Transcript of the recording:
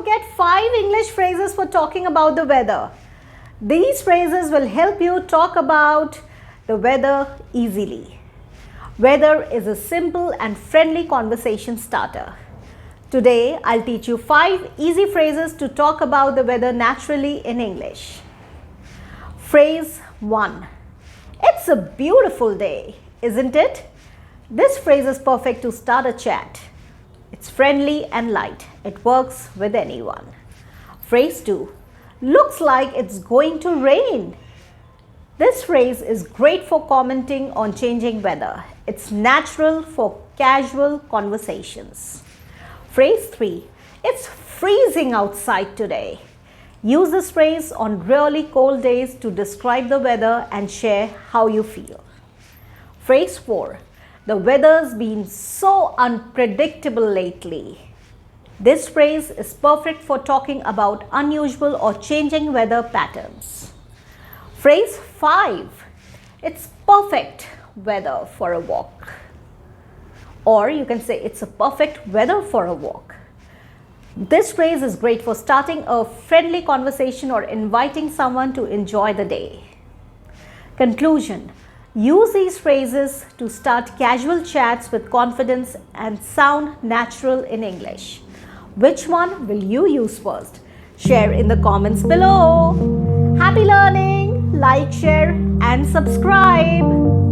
get 5 English phrases for talking about the weather. These phrases will help you talk about the weather easily. Weather is a simple and friendly conversation starter. Today, I'll teach you 5 easy phrases to talk about the weather naturally in English. Phrase 1. It's a beautiful day, isn't it? This phrase is perfect to start a chat. It's friendly and light. It works with anyone. Phrase 2. Looks like it's going to rain. This phrase is great for commenting on changing weather. It's natural for casual conversations. Phrase 3. It's freezing outside today. Use this phrase on really cold days to describe the weather and share how you feel. Phrase 4. The weather's been so unpredictable lately. This phrase is perfect for talking about unusual or changing weather patterns. Phrase 5. It's perfect weather for a walk. Or you can say it's a perfect weather for a walk. This phrase is great for starting a friendly conversation or inviting someone to enjoy the day. Conclusion. Use these phrases to start casual chats with confidence and sound natural in English. Which one will you use first? Share in the comments below. Happy learning! Like, share and subscribe.